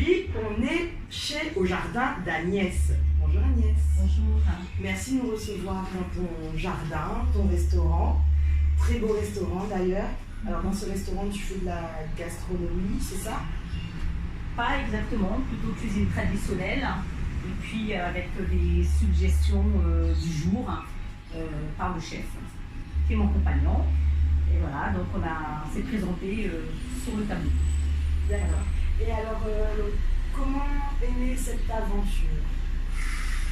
aujourd'hui, on est au jardin d'Agnès. Bonjour Agnès. Bonjour. Merci de nous recevoir dans ton jardin, ton restaurant. Très beau restaurant d'ailleurs. Alors dans ce restaurant, tu fais de la gastronomie, c'est ça? Pas exactement, plutôt cuisine traditionnelle. Et puis avec des suggestions du jour par le chef, qui est mon compagnon. Et voilà, donc on s'est présenté sur le tableau. D'accord. Et alors, comment est née cette aventure?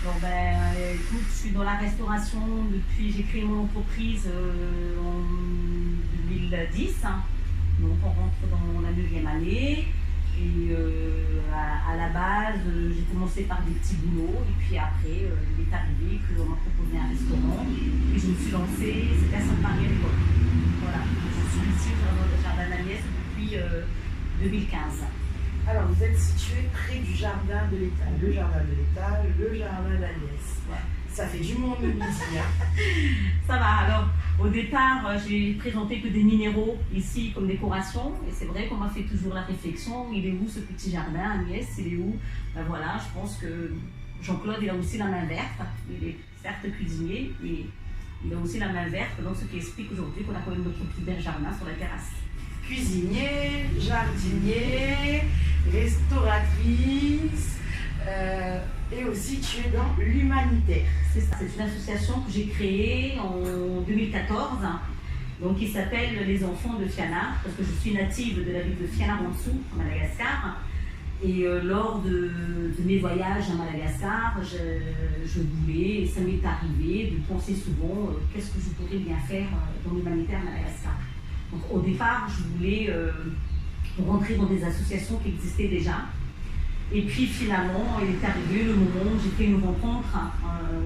Bon écoute, je suis dans la restauration depuis, j'ai créé mon entreprise en 2010. Donc on rentre dans la 9e année. Et à la base, j'ai commencé par des petits boulots. Et puis après, il est arrivé qu'on m'a proposé un restaurant. Et je me suis lancée, c'était à Sainte-Marie à l'époque. Voilà, je suis ici au jardin d'Agnès depuis 2015. Alors, vous êtes situé près du jardin de l'État. Le jardin de l'État, le jardin d'Agnès. Ouais. Ça fait du monde ici. Hein. Ça va. Alors, au départ, j'ai présenté que des minéraux ici comme décoration. Et c'est vrai qu'on m'a fait toujours la réflexion. Il est où ce petit jardin, Agnès? Il est où? Ben voilà, je pense que Jean-Claude, il a aussi la main verte. Il est certes cuisinier, mais il a aussi la main verte. Donc, ce qui explique aujourd'hui qu'on a quand même notre petit bel jardin sur la terrasse. Cuisinier, jardinier, restauratrice, et aussi tu es dans l'humanitaire. C'est ça, c'est une association que j'ai créée en 2014, donc qui s'appelle Les Enfants de Fiana, parce que je suis native de la ville de Fiana-Ransou, à Madagascar. Et lors de mes voyages à Madagascar, je voulais, et ça m'est arrivé de penser souvent qu'est-ce que je pourrais bien faire dans l'humanitaire à Madagascar. Donc, au départ, je voulais rentrer dans des associations qui existaient déjà. Et puis finalement, il est arrivé le moment où j'ai fait une rencontre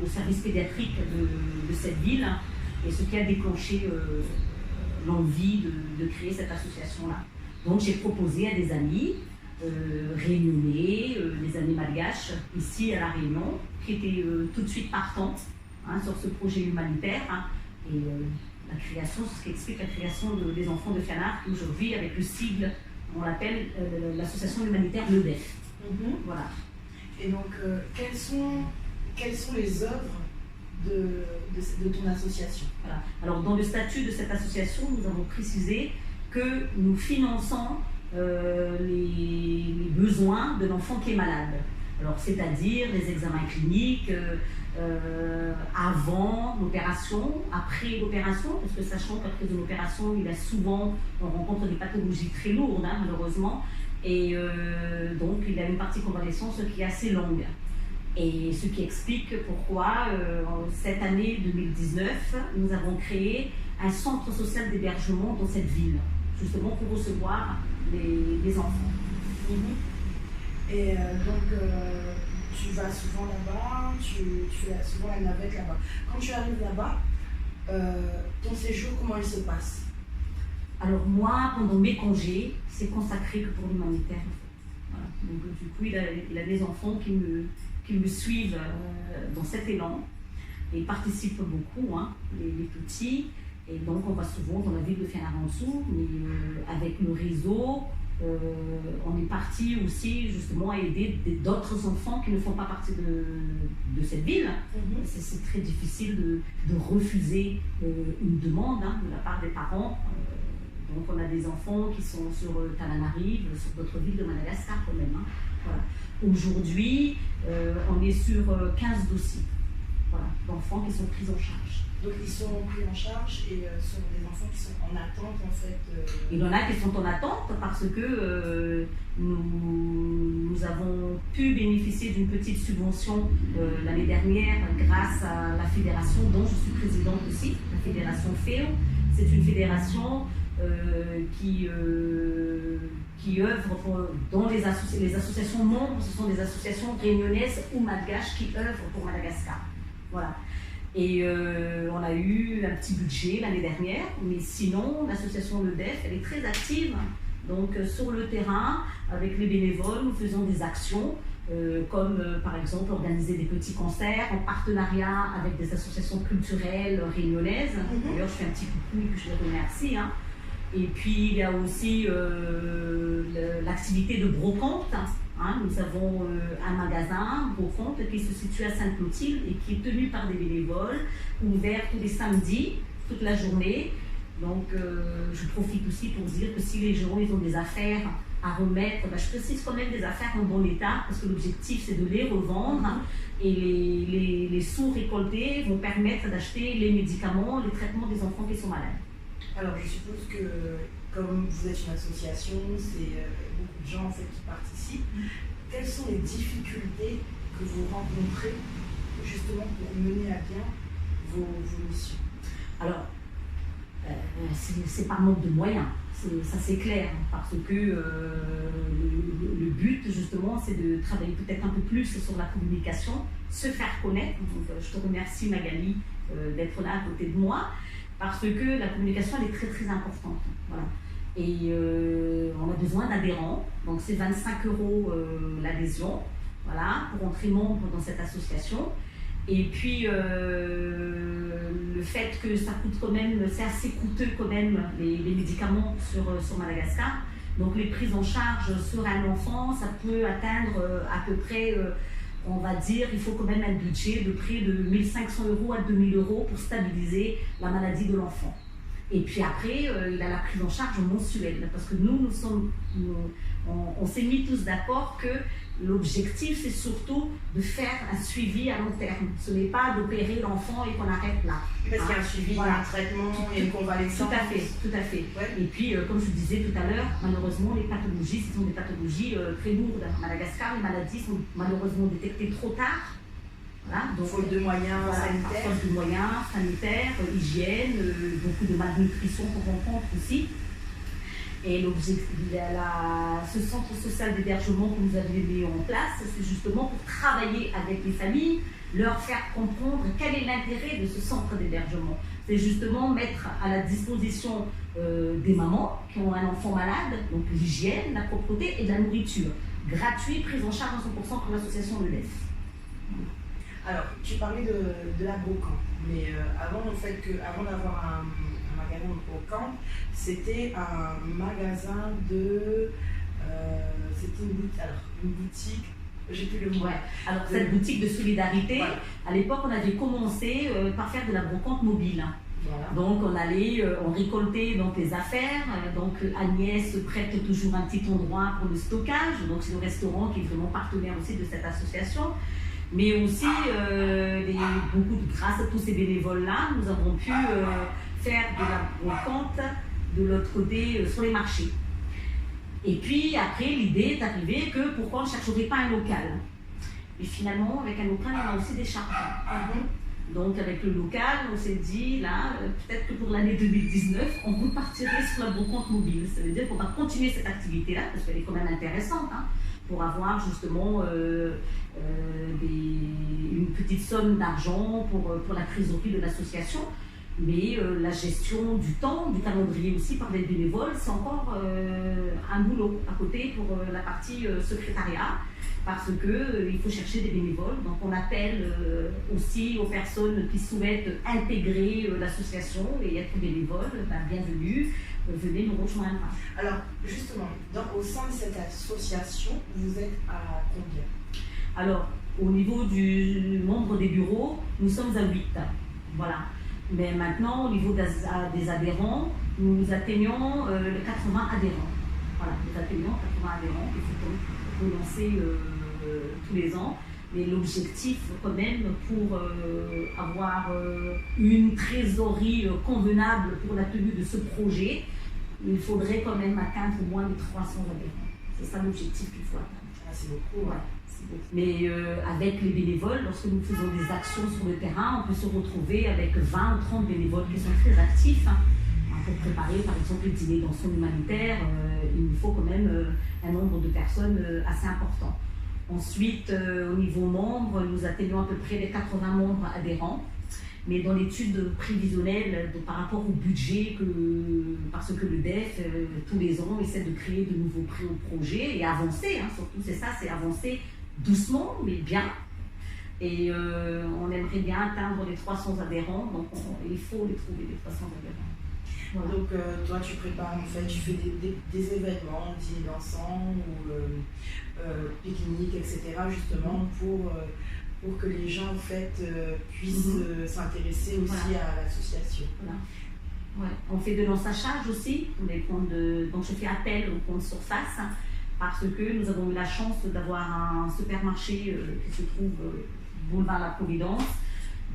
au service pédiatrique de cette ville, et ce qui a déclenché l'envie de créer cette association-là. Donc j'ai proposé à des amis réunionnais, des amis malgaches, ici à La Réunion, qui étaient tout de suite partantes sur ce projet humanitaire. Et la création, c'est ce qui explique la création des enfants de Fiana, qui aujourd'hui, avec le sigle, on l'appelle l'association humanitaire LEDEF. Voilà. Et donc, quelles sont les œuvres de ton association? Voilà. Alors, dans le statut de cette association, nous avons précisé que nous finançons les besoins de l'enfant qui est malade. Alors, c'est-à-dire les examens cliniques avant l'opération, après l'opération, parce que sachant qu'après une opération, on rencontre des pathologies très lourdes, malheureusement, et donc il y a une partie convalescence qui est assez longue. Et ce qui explique pourquoi, cette année 2019, nous avons créé un centre social d'hébergement dans cette ville, justement pour recevoir les enfants. Et donc, tu vas souvent là-bas, tu fais souvent la navette là-bas. Quand tu arrives là-bas, ton séjour, comment il se passe? Alors moi, pendant mes congés, c'est consacré que pour l'humanitaire. En fait. Voilà. Donc du coup, il a des enfants qui me suivent dans cet élan et participent beaucoup, les petits. Et donc on va souvent dans la ville de Fiana-Ransou, mais avec le réseau, on est parti aussi justement à aider d'autres enfants qui ne font pas partie de cette ville. C'est très difficile de refuser une demande de la part des parents. Donc on a des enfants qui sont sur Tananarive, sur d'autres villes de Madagascar quand même. Voilà. Aujourd'hui, on est sur 15 dossiers d'enfants qui sont pris en charge. Donc ils sont pris en charge et sont des enfants qui sont en attente en fait. Il y en a qui sont en attente parce que nous avons pu bénéficier d'une petite subvention l'année dernière grâce à la fédération dont je suis présidente aussi, la fédération FEO. C'est une fédération qui œuvre dans les associations membres, ce sont des associations réunionnaises ou malgaches qui œuvrent pour Madagascar. Voilà. Et on a eu un petit budget l'année dernière, mais sinon l'association LEDEF, elle est très active. Donc sur le terrain, avec les bénévoles, nous faisons des actions comme par exemple organiser des petits concerts en partenariat avec des associations culturelles réunionnaises. D'ailleurs, je fais un petit coucou et je les remercie. Et puis il y a aussi l'activité de brocante Hein. Nous avons un magasin, Beauconte, qui se situe à Sainte-Clotilde et qui est tenu par des bénévoles, ouvert tous les samedis, toute la journée. Donc, je profite aussi pour dire que si les gens ils ont des affaires à remettre, je précise quand même des affaires en bon état, parce que l'objectif c'est de les revendre et les sous récoltés vont permettre d'acheter les médicaments, les traitements des enfants qui sont malades. Alors, je suppose que comme vous êtes une association, c'est beaucoup de gens en fait, qui participent. Quelles sont les difficultés que vous rencontrez justement pour mener à bien vos missions? Alors, c'est par manque de moyens, ça c'est clair, parce que le but justement c'est de travailler peut-être un peu plus sur la communication, se faire connaître. Donc, je te remercie Magali d'être là à côté de moi, parce que la communication elle est très très importante. Voilà. Et on a besoin d'adhérents, donc c'est 25 € l'adhésion, voilà, pour entrer membre dans cette association. Et puis le fait que ça coûte quand même, c'est assez coûteux quand même les médicaments sur Madagascar. Donc les prises en charge sur un enfant, ça peut atteindre à peu près, on va dire, il faut quand même un budget de près de 1 500 € à 2 000 € pour stabiliser la maladie de l'enfant. Et puis après, il a la prise en charge mensuelle, parce que on s'est mis tous d'accord que l'objectif, c'est surtout de faire un suivi à long terme. Ce n'est pas d'opérer l'enfant et qu'on arrête là. Parce qu'il y a un suivi, voilà. Un traitement, et une convalescence. Tout à fait, tout à fait. Ouais. Et puis, comme je disais tout à l'heure, malheureusement, les pathologies, ce sont des pathologies très lourdes. À Madagascar, les maladies sont malheureusement détectées trop tard. Voilà, donc, faute de moyens sanitaires. Faute de moyens sanitaires, hygiène, beaucoup de malnutrition qu'on rencontre aussi. Et ce centre social d'hébergement que nous avions mis en place, c'est justement pour travailler avec les familles, leur faire comprendre quel est l'intérêt de ce centre d'hébergement. C'est justement mettre à la disposition des mamans qui ont un enfant malade, donc l'hygiène, la propreté et de la nourriture. Gratuit, prise en charge à 100% par l'association LEDEF. Alors, tu parlais de la Beauconte, mais avant d'avoir un magasin de Beauconte, c'était un magasin de... c'était une boutique, j'ai plus le mot. Ouais. Alors, cette boutique de solidarité, ouais. À l'époque, on avait commencé par faire de la brocante mobile. Voilà. Donc, on récoltait donc, les affaires. Donc, Agnès prête toujours un petit endroit pour le stockage. Donc, c'est le restaurant qui est vraiment partenaire aussi de cette association. Mais aussi, grâce à tous ces bénévoles-là, nous avons pu faire de la brocante de l'autre côté sur les marchés. Et puis après, l'idée est arrivée que pourquoi on ne chercherait pas un local. Et finalement, avec un local, on a aussi des charges. Donc avec le local, on s'est dit, là, peut-être que pour l'année 2019, on repartirait sur la brocante mobile. Ça veut dire qu'on va continuer cette activité-là, parce qu'elle est quand même intéressante, hein, pour avoir justement une petite somme d'argent pour la trésorerie de l'association. Mais la gestion du temps, du calendrier aussi par les bénévoles, c'est encore un boulot à côté pour la partie secrétariat, parce qu'il faut chercher des bénévoles. Donc on appelle aussi aux personnes qui souhaitent intégrer l'association et être bénévoles, bienvenue, venez nous rejoindre. Alors justement, au sein de cette association, vous êtes à combien? Alors, au niveau du nombre des bureaux, nous sommes à 8. Voilà. Mais maintenant, au niveau des adhérents, nous atteignons les 80 adhérents. Voilà, nous atteignons 80 adhérents. Il faut relancer tous les ans. Mais l'objectif, quand même, pour avoir une trésorerie convenable pour la tenue de ce projet, il faudrait quand même atteindre moins de 300 adhérents. C'est ça l'objectif qu'il faut atteindre. Ah, c'est beaucoup, ouais. Mais avec les bénévoles, lorsque nous faisons des actions sur le terrain, on peut se retrouver avec 20 ou 30 bénévoles qui sont très actifs. Pour préparer par exemple le dîner dans son humanitaire, il nous faut quand même un nombre de personnes assez important. Ensuite, au niveau membres, nous atteignons à peu près les 80 membres adhérents. Mais dans l'étude prévisionnelle par rapport au budget, parce que le DEF, tous les ans, essaie de créer de nouveaux projets et avancer, surtout c'est ça, c'est avancer doucement, mais bien. Et on aimerait bien atteindre les 300 adhérents, donc il faut les trouver, les 300 adhérents. Voilà. Donc toi tu prépares, en fait, tu fais des événements, dîner dansant, ou pique-niques, etc. justement pour que les gens en fait puissent s'intéresser aussi à l'association. Voilà. Ouais. On fait de l'ensachage aussi, donc je fais appel aux comptes surface parce que nous avons eu la chance d'avoir un supermarché qui se trouve boulevard La Providence,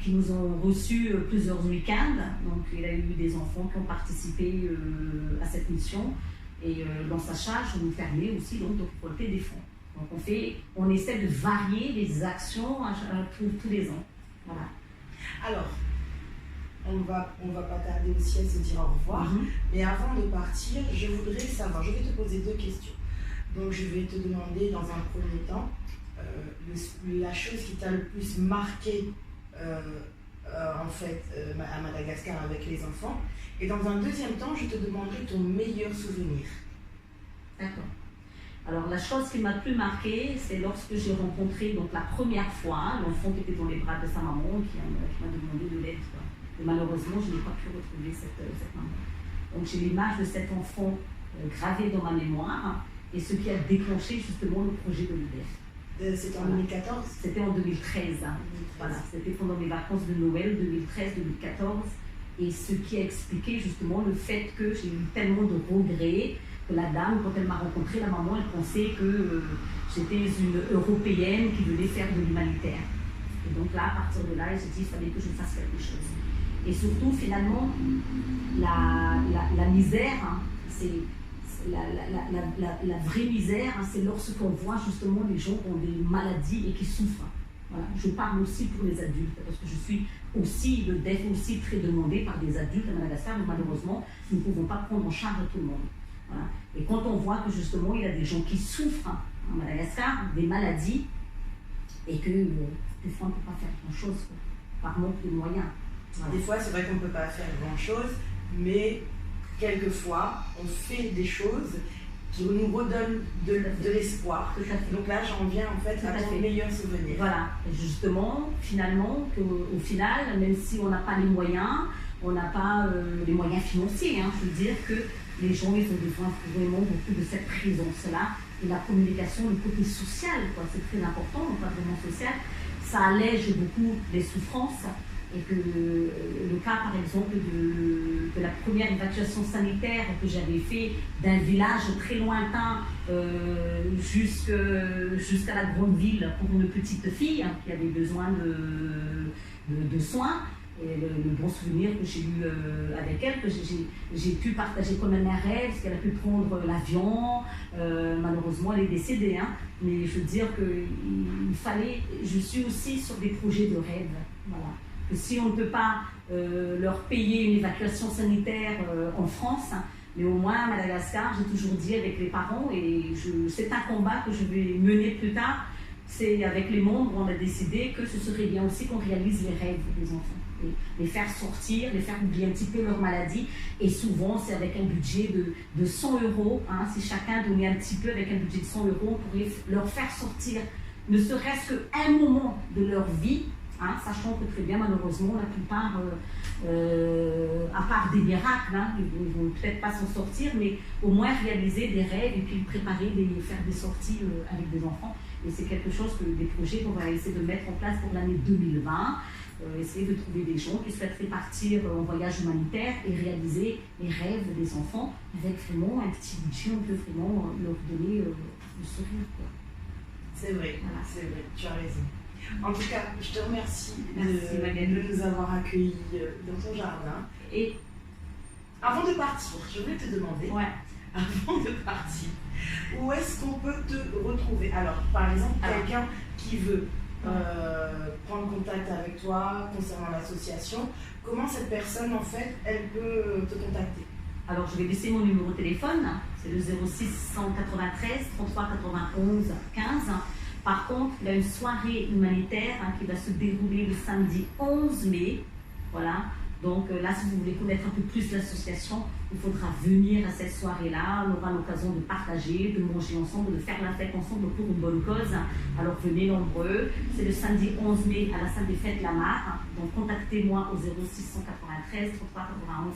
qui nous ont reçus plusieurs week-ends. Donc il y a eu des enfants qui ont participé à cette mission et l'ensachage nous permet aussi donc, de récolter des fonds. Donc on essaie de varier les actions tous les ans. Voilà. Alors, on va pas tarder aussi à se dire au revoir, mais avant de partir, je voudrais savoir, je vais te poser 2 questions. Donc je vais te demander dans un premier temps la chose qui t'a le plus marqué en fait à Madagascar avec les enfants, et dans un deuxième temps, je te demanderai ton meilleur souvenir. D'accord. Alors la chose qui m'a le plus marqué, c'est lorsque j'ai rencontré donc la première fois l'enfant qui était dans les bras de sa maman qui m'a demandé de l'aide. Et malheureusement, je n'ai pas pu retrouver cette maman. Donc j'ai l'image de cet enfant gravé dans ma mémoire et ce qui a déclenché justement le projet de l'UDEF. C'était en 2014 ? C'était en 2013. Voilà, c'était pendant mes vacances de Noël 2013-2014. Et ce qui a expliqué justement le fait que j'ai eu tellement de regrets, que la dame, quand elle m'a rencontrée, la maman, elle pensait que j'étais une Européenne qui venait faire de l'humanitaire. Et donc là, à partir de là, j'ai dit qu'il fallait que je fasse quelque chose. Et surtout, finalement, la misère, hein, c'est la vraie misère, hein, c'est lorsqu'on voit justement les gens qui ont des maladies et qui souffrent. Voilà. Je parle aussi pour les adultes, parce que je suis aussi, le DEF aussi très demandé par des adultes à Madagascar, mais malheureusement, nous ne pouvons pas prendre en charge tout le monde. Voilà. Et quand on voit que justement, il y a des gens qui souffrent à Madagascar, des maladies, et que des fois, on ne peut pas faire grand-chose, par manque de moyens. Voilà. Des fois, c'est vrai qu'on ne peut pas faire grand-chose, mais quelquefois, on fait des choses qui nous redonnent de l'espoir. Donc là, j'en viens en fait à ton meilleur souvenir. Voilà, et justement, finalement, au final, même si on n'a pas les moyens, on n'a pas les moyens financiers, hein, je veux dire que les gens, ils ont besoin vraiment beaucoup de cette présence-là. Et la communication, le côté social, c'est très important, donc pas vraiment social, ça allège beaucoup les souffrances. Et que le cas, par exemple, de la première évacuation sanitaire que j'avais fait d'un village très lointain jusqu'à la grande ville pour une petite fille qui avait besoin de soins. Et le bon souvenir que j'ai eu avec elle, que j'ai pu partager comme un rêve, parce qu'elle a pu prendre l'avion. Malheureusement, elle est décédée. Hein, mais je veux dire qu'il fallait... Je suis aussi sur des projets de rêve. Voilà. Que si on ne peut pas leur payer une évacuation sanitaire en France, mais au moins à Madagascar, j'ai toujours dit avec les parents, et c'est un combat que je vais mener plus tard, c'est avec les membres, on a décidé que ce serait bien aussi qu'on réalise les rêves des enfants, les faire sortir, les faire oublier un petit peu leur maladie, et souvent c'est avec un budget de 100 €, hein, si chacun donnait un petit peu avec un budget de 100 €, on pourrait leur faire sortir ne serait-ce qu'un moment de leur vie. Hein, sachant que très bien, malheureusement, la plupart, à part des miracles, hein, ils ne vont peut-être pas s'en sortir, mais au moins réaliser des rêves et puis préparer, faire des sorties avec des enfants. Et c'est quelque chose, des projets qu'on va essayer de mettre en place pour l'année 2020, essayer de trouver des gens qui souhaiteraient partir en voyage humanitaire et réaliser les rêves des enfants avec vraiment un petit budget, on peut vraiment leur donner le sourire. C'est vrai, voilà. C'est vrai, tu as raison. En tout cas, je te remercie de nous avoir accueillis dans ton jardin. Et avant de partir, je voulais te demander, avant de partir, où est-ce qu'on peut te retrouver? Alors, par exemple, quelqu'un qui veut prendre contact avec toi concernant l'association, comment cette personne, en fait, elle peut te contacter? Alors, je vais laisser mon numéro de téléphone, c'est le 06 193 33 91 15. Par contre, il y a une soirée humanitaire qui va se dérouler le samedi 11 mai. Voilà. Donc là, si vous voulez connaître un peu plus l'association, il faudra venir à cette soirée-là. On aura l'occasion de partager, de manger ensemble, de faire la fête ensemble pour une bonne cause. Alors venez nombreux. C'est le samedi 11 mai à la salle des fêtes La Mare. Donc contactez-moi au 06 193 33 91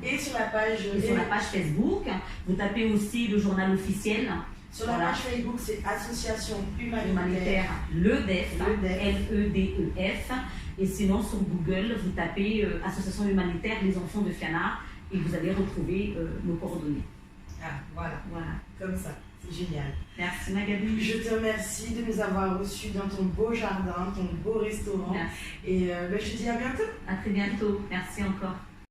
15. Et sur la page Facebook, vous tapez aussi le journal officiel. Sur la page Facebook, c'est Association Humanitaire LEDEF, L-E-D-E-F. Et sinon, sur Google, vous tapez Association Humanitaire Les Enfants de Fianna et vous allez retrouver nos coordonnées. Ah, voilà. Comme ça. C'est génial. Merci Magali. Je te remercie de nous avoir reçus dans ton beau jardin, ton beau restaurant. Merci. Et je te dis à bientôt. À très bientôt. Merci encore.